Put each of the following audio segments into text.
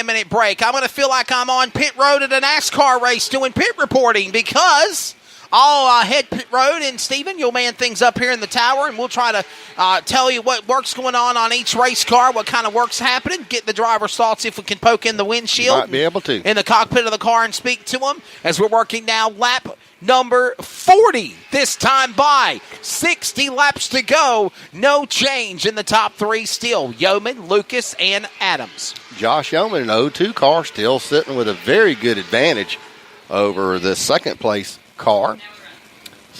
10-minute break. I'm going to feel like I'm on pit road at a NASCAR race doing pit reporting because I'll head pit road, and Steven, you'll man things up here in the tower, and we'll try to tell you what work's going on each race car, what kind of work's happening, get the driver's thoughts if we can poke in the windshield. Might be able to. In the cockpit of the car and speak to them as we're working now lap number 40 this time by. 60 laps to go. No change in the top three still. Yeoman, Lucas, and Adams. Josh Yeoman, an 02 car, still sitting with a very good advantage over the second place car.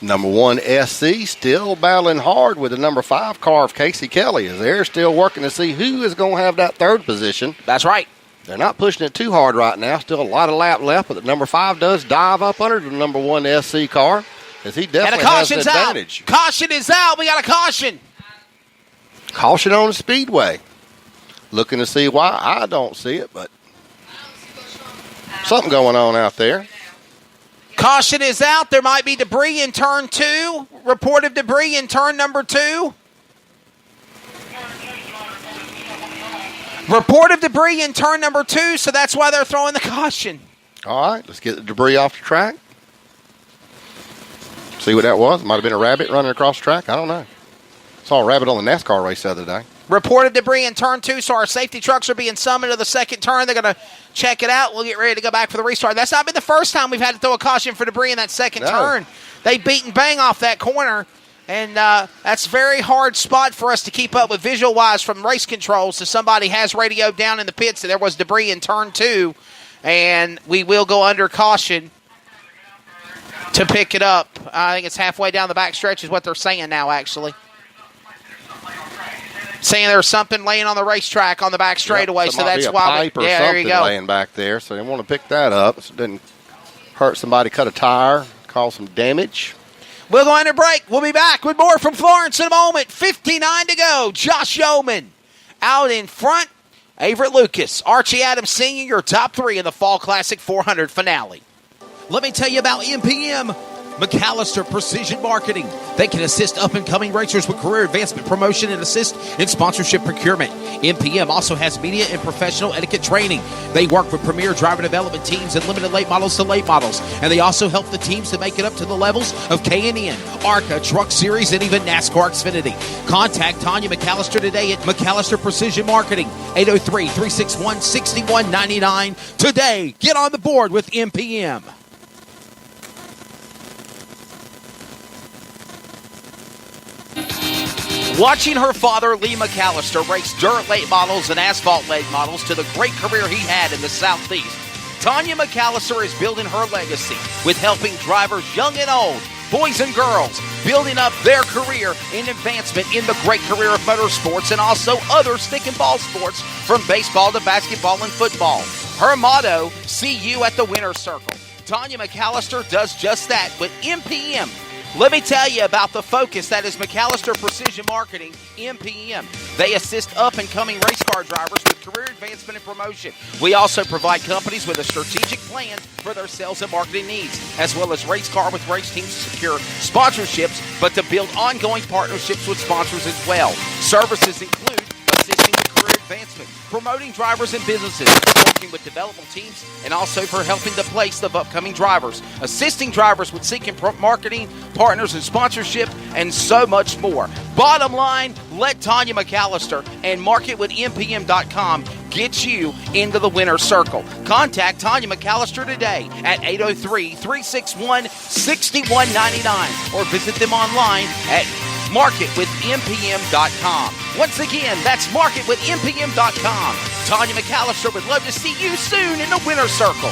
Number 1 SC still battling hard with the number 5 car of Casey Kelly as they're still working to see who is going to have that third position. That's right. They're not pushing it too hard right now. Still a lot of lap left, but the number 5 does dive up under the number 1 SC car as he definitely has an advantage. Out. Caution is out. We got a caution. Caution on the speedway. Looking to see why. I don't see it, but something going on out there. Caution is out. There might be debris in turn 2. Report of debris in turn number 2. Report of debris in turn number 2, so that's why they're throwing the caution. All right, let's get the debris off the track. See what that was. Might have been a rabbit running across the track. I don't know. Saw a rabbit on the NASCAR race the other day. Report of debris in turn 2, so our safety trucks are being summoned to the second turn. They're going to check it out. We'll get ready to go back for the restart. That's not been the first time we've had to throw a caution for debris in that second turn. They beat and bang off that corner, and that's a very hard spot for us to keep up with visual-wise from race controls. So somebody has radioed down in the pits that there was debris in turn 2, and we will go under caution to pick it up. I think it's halfway down the back stretch is what they're saying now, actually. Saying there's something laying on the racetrack on the back straightaway, so that's why. Pipe or something laying back there, so they want to pick that up so it doesn't hurt somebody, cut a tire, cause some damage. We'll go under break. We'll be back with more from Florence in a moment. 59 to go. Josh Yeoman out in front. Averett Lucas, Archie Adams Sr., your top 3 in the Fall Classic 400 finale. Let me tell you about MPM. McAllister Precision Marketing. They can assist up-and-coming racers with career advancement, promotion, and assist in sponsorship procurement. MPM also has media and professional etiquette training. They work with premier driver development teams and limited late models to late models. And they also help the teams to make it up to the levels of K&N, ARCA, Truck Series, and even NASCAR Xfinity. Contact Tanya McAllister today at McAllister Precision Marketing, 803-361-6199. Today, get on the board with MPM. Watching her father, Lee McAllister, race dirt late models and asphalt late models to the great career he had in the Southeast, Tanya McAllister is building her legacy with helping drivers young and old, boys and girls, building up their career in advancement in the great career of motorsports and also other stick and ball sports from baseball to basketball and football. Her motto, see you at the winner's circle. Tanya McAllister does just that with MPM. Let me tell you about the focus that is McAllister Precision Marketing, MPM. They assist up-and-coming race car drivers with career advancement and promotion. We also provide companies with a strategic plan for their sales and marketing needs, as well as race car with race teams to secure sponsorships, but to build ongoing partnerships with sponsors as well. Services include assisting with career advancement, promoting drivers and businesses, working with development teams, and also for helping the place of upcoming drivers, assisting drivers with seeking marketing, partners, and sponsorship, and so much more. Bottom line, let Tanya McAllister and MarketWithMPM.com get you into the winner's circle. Contact Tanya McAllister today at 803-361-6199 or visit them online at MarketWithMPM.com. Once again, that's MarketWithMPM.com. Tanya McAllister would love to see you soon in the winner's circle.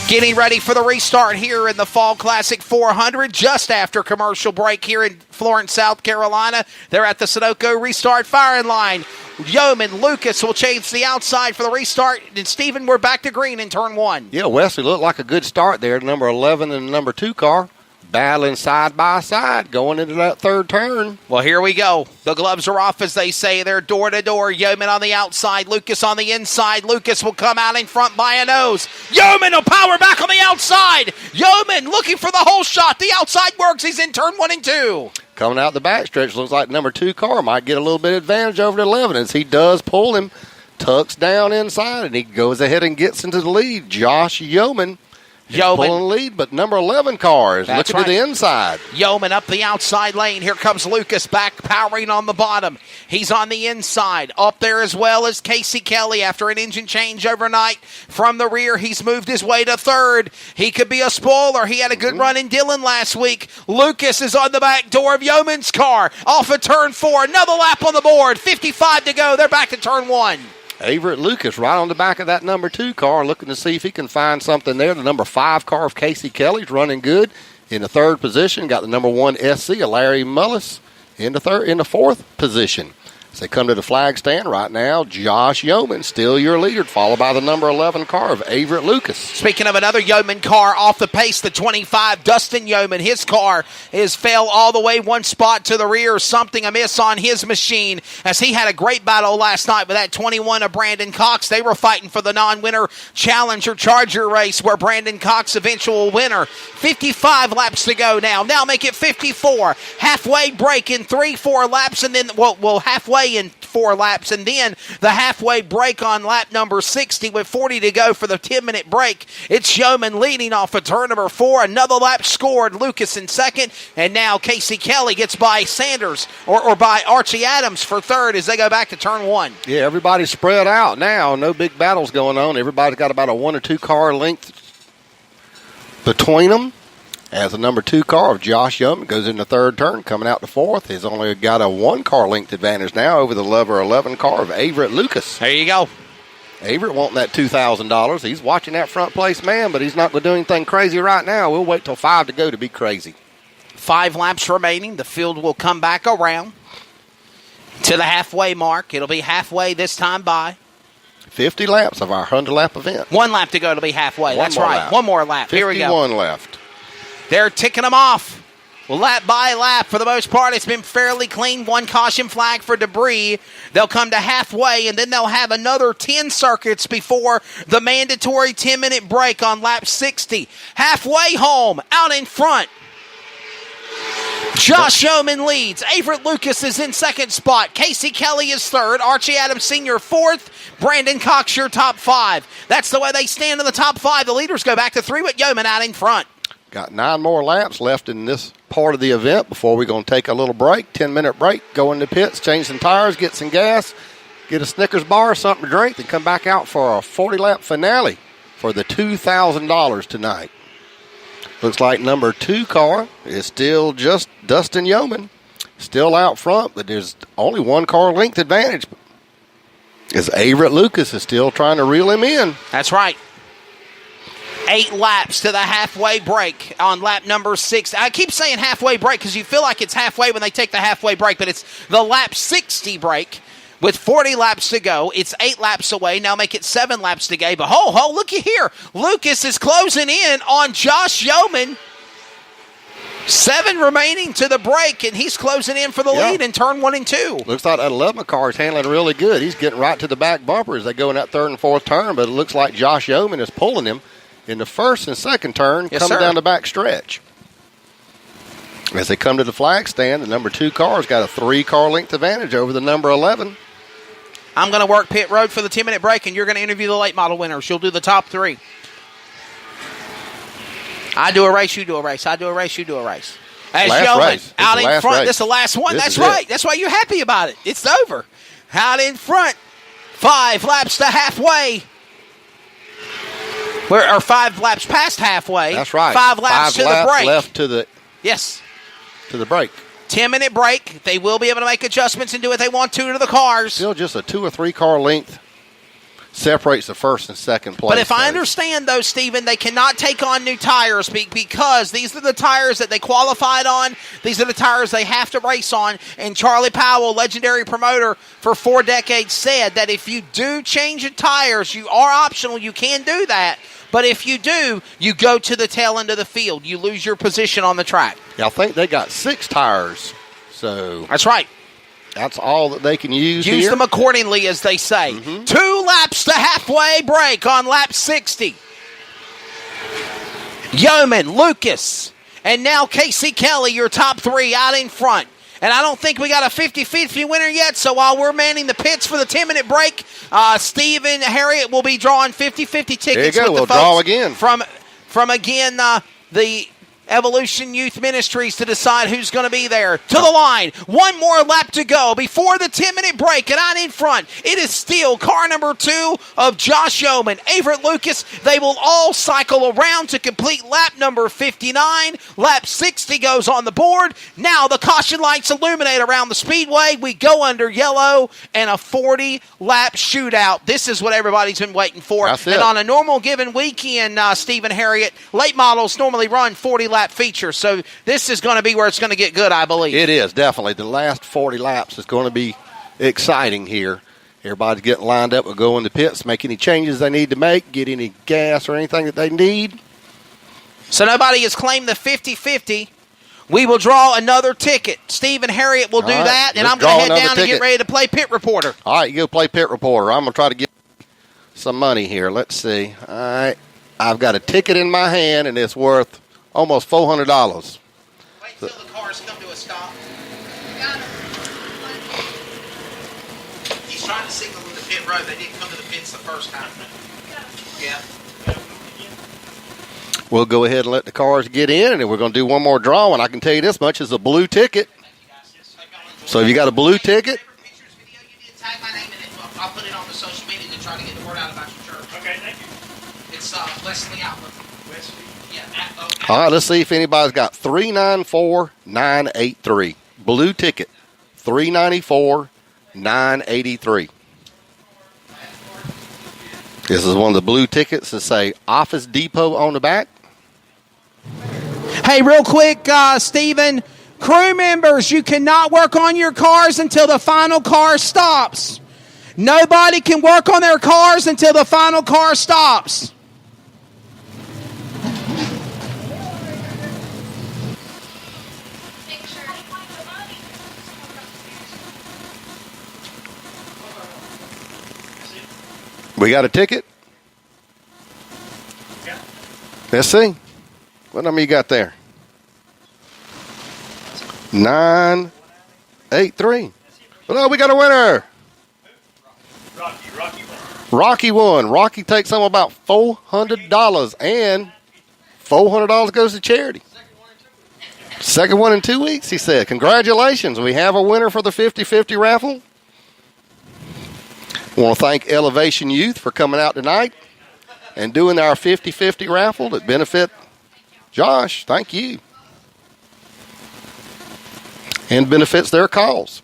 Getting ready for the restart here in the Fall Classic 400 just after commercial break here in Florence, South Carolina. They're at the Sunoco restart firing line. Yeoman, Lucas will change the outside for the restart. And, Stephen, we're back to green in turn 1. Yeah, Wesley looked like a good start there. Number 11 and the number 2 car battling side by side going into that third turn. Well, here we go. The gloves are off, as they say. They're door to door. Yeoman on the outside, Lucas on the inside. Lucas will come out in front by a nose. Yeoman will power back on the outside. Yeoman looking for the whole shot. The outside works. He's in turn 1 and 2. Coming out the backstretch, looks like number 2 car might get a little bit of advantage over the 11 as he does pull him tucks down inside, and he goes ahead and gets into the lead. Josh Yeoman is pulling the lead, but number 11 car is looking to the inside. Yeoman up the outside lane. Here comes Lucas back powering on the bottom. He's on the inside. Up there as well as Casey Kelly after an engine change overnight. From the rear, he's moved his way to third. He could be a spoiler. He had a good run in Dillon last week. Lucas is on the back door of Yeoman's car. Off of turn 4. Another lap on the board. 55 to go. They're back to turn 1. Everett Lucas right on the back of that number 2 car, looking to see if he can find something there. The number 5 car of Casey Kelly's running good. In the 3rd position, got the number 1 SC, Larry Mullis, in the 4th position. As they come to the flag stand right now, Josh Yeoman, still your leader, followed by the number 11 car of Everett Lucas. Speaking of another Yeoman car off the pace, the 25, Dustin Yeoman. His car fell all the way 1 spot to the rear. Something amiss on his machine as he had a great battle last night with that 21 of Brandon Cox. They were fighting for the non-winner Challenger Charger race where Brandon Cox, eventual winner. 55 laps to go now. Now make it 54. Halfway break in 3-4 laps, and then, halfway in 4 laps, and then the halfway break on lap number 60 with 40 to go for the 10-minute break. It's Yeoman leading off of turn number 4. Another lap scored. Lucas in second, and now Casey Kelly gets by Sanders or by Archie Adams for third as they go back to turn 1. Yeah, everybody's spread out now. No big battles going on. Everybody's got about a 1 or 2 car length between them. As the number 2 car of Josh Yeoman goes into 3rd turn, coming out to 4th. He's only got a 1 car length advantage now over the number 11 car of Everett Lucas. There you go. Everett wanting that $2,000. He's watching that front place man, but he's not going to do anything crazy right now. We'll wait till 5 to go to be crazy. 5 laps remaining. The field will come back around to the halfway mark. It'll be halfway this time by 50 laps of our 100-lap event. 1 lap to go to be halfway. That's right. Lap. 1 more lap. Here we go. 51 left. They're ticking them off. Lap by lap, for the most part, it's been fairly clean. 1 caution flag for debris. They'll come to halfway, and then they'll have another 10 circuits before the mandatory 10-minute break on lap 60. Halfway home, out in front. Josh Yeoman leads. Everett Lucas is in 2nd spot. Casey Kelly is 3rd. Archie Adams Sr. 4th. Brandon Cox, your top 5. That's the way they stand in the top 5. The leaders go back to 3 with Yeoman out in front. Got 9 more laps left in this part of the event before we're going to take a little break, 10-minute break, go in the pits, change some tires, get some gas, get a Snickers bar or something to drink, then come back out for a 40-lap finale for the $2,000 tonight. Looks like number 2 car is still just Dustin Yeoman, still out front, but there's only 1 car length advantage. As Everett Lucas is still trying to reel him in. That's right. 8 laps to the halfway break on lap number 6. I keep saying halfway break because you feel like it's halfway when they take the halfway break, but it's the lap 60 break with 40 laps to go. It's 8 laps away. Now make it 7 laps to go. But looky here. Lucas is closing in on Josh Yeoman. 7 remaining to the break, and he's closing in for the lead in turn 1 and 2. Looks like that 11 car is handling really good. He's getting right to the back bumper as they go in that 3rd and 4th turn, but it looks like Josh Yeoman is pulling him in the 1st and 2nd turn, coming down the back stretch. As they come to the flag stand, the number 2 car's got a 3-car length advantage over the number 11. I'm going to work pit road for the 10-minute break, and you're going to interview the late model winners. You'll do the top 3. I do a race, you do a race. I do a race, you do a race. As Yeoman out in front. This is the last one. That's right. That's why you're happy about it. It's over. Out in front. 5 laps to halfway. Or 5 laps past halfway. That's right. 5 laps to the break. Left to the to the break. 10-minute break. They will be able to make adjustments and do what they want to the cars. Still just a 2 or 3 car length separates the 1st and 2nd place. But if I understand, though, Stephen, they cannot take on new tires because these are the tires that they qualified on. These are the tires they have to race on. And Charlie Powell, legendary promoter for 4 decades, said that if you do change the tires, you are optional. You can do that. But if you do, you go to the tail end of the field. You lose your position on the track. Yeah, I think they got 6 tires. So that's right. That's all that they can use Use them accordingly, as they say. 2 laps to halfway break on lap 60. Yeoman, Lucas, and now Casey Kelly, your top 3 out in front. And I don't think we got a 50-50 winner yet, so while we're manning the pits for the 10-minute break, Steve and Harriet will be drawing 50-50 tickets. There you go. With We'll the folks draw again. From again, the Evolution Youth Ministries to decide who's going to be there. To the line. One more lap to go before the 10-minute break. And out in front, it is still car number 2 of Josh Yeoman, Everett Lucas. They will all cycle around to complete lap number 59. Lap 60 goes on the board. Now the caution lights illuminate around the speedway. We go under yellow and a 40-lap shootout. This is what everybody's been waiting for. That's it. And on a normal given weekend, Stephen Harriet, late models normally run 40-lap feature, so this is going to be where it's going to get good, I believe. It is, definitely. The last 40 laps is going to be exciting here. Everybody's getting lined up to go in the pits, make any changes they need to make, get any gas or anything that they need. So nobody has claimed the 50-50. We will draw another ticket. Steve and Harriet will do that, and I'm going to head down and get ready to play Pit Reporter. All right, you go play Pit Reporter. I'm going to try to get some money here. Let's see. All right, I've got a ticket in my hand, and it's worth almost $400. Wait until the cars come to a stop. He's trying to signal in the pit road. They didn't come to the pits the first time. Yeah. We'll go ahead and let the cars get in, and then we're going to do one more draw, and I can tell you this much is a blue ticket. So if you got a blue ticket, Tag my name in it. I'll put it on the social media to try to get the word out about your church. Okay, thank you. It's Wesley Outlook. Wesley? Yeah. All right, let's see if anybody's got 394-983. Blue ticket, 394-983. This is one of the blue tickets that say Office Depot on the back. Hey, real quick, Stephen, crew members, you cannot work on your cars until the final car stops. Nobody can work on their cars until the final car stops. We got a ticket? Yeah. Let's see. What number you got there? 983. Well, we got a winner. Rocky won. Rocky takes home about $400, and $400 goes to charity. Second one in 2 weeks, he said. Congratulations. We have a winner for the 50-50 raffle. I want to thank Elevation Youth for coming out tonight and doing our 50-50 raffle that benefit Josh. Thank you. And benefits their cause.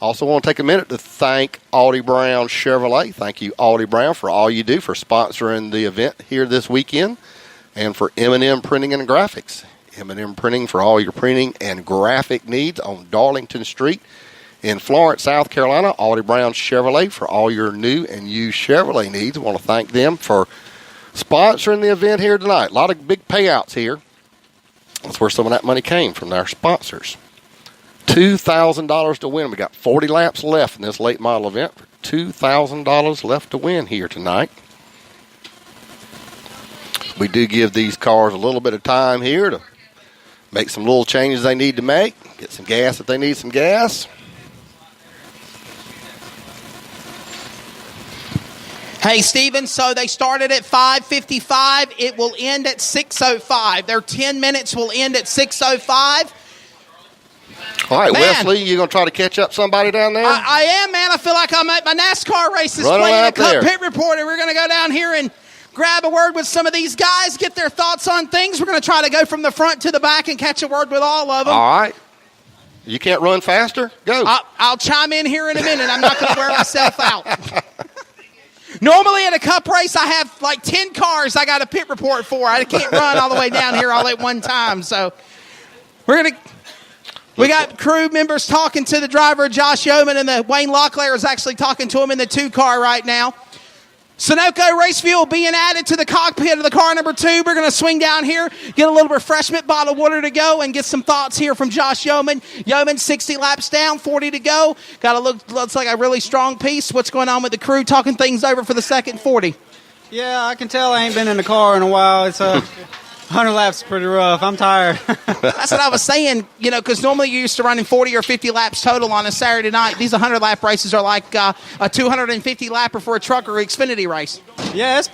Also want to take a minute to thank Audie Brown Chevrolet. Thank you, Audie Brown, for all you do for sponsoring the event here this weekend, and for M&M Printing and Graphics. M&M Printing for all your printing and graphic needs on Darlington Street in Florence, South Carolina. Audie Brown Chevrolet for all your new and used Chevrolet needs. I want to thank them for sponsoring the event here tonight. A lot of big payouts here. That's where some of that money came from, our sponsors. $2,000 to win. We got 40 laps left in this late model event. $2,000 left to win here tonight. We do give these cars a little bit of time here to make some little changes they need to make. Get some gas if they need some gas. Hey, Stephen, so they started at 5:55. It will end at 6:05. Their 10 minutes will end at 6:05. All right, Man. Wesley, you going to try to catch up somebody down there? I am, man. I feel like I'm at my NASCAR races Run playing a out Cup there. Pit Reporter. We're going to go down here and grab a word with some of these guys, get their thoughts on things. We're going to try to go from the front to the back and catch a word with all of them. All right. You can't run faster? Go. I'll chime in here in a minute. I'm not going to wear myself out. Normally in a Cup race, I have like 10 cars I got a pit report for. I can't run all the way down here all at one time. So we got crew members talking to the driver, Josh Yeoman, and the Wayne Locklear is actually talking to him in the 2 car right now. Sunoco race fuel being added to the cockpit of the car number 2. We're going to swing down here, get a little refreshment, bottle of water to go, and get some thoughts here from Josh Yeoman. Yeoman, 60 laps down, 40 to go. Looks like a really strong piece. What's going on with the crew? Talking things over for the second 40. Yeah, I can tell I ain't been in the car in a while. It's 100 laps pretty rough. I'm tired. That's what I was saying, because normally you're used to running 40 or 50 laps total on a Saturday night. These 100-lap races are like a 250-lapper for a truck or Xfinity race. Yeah, it's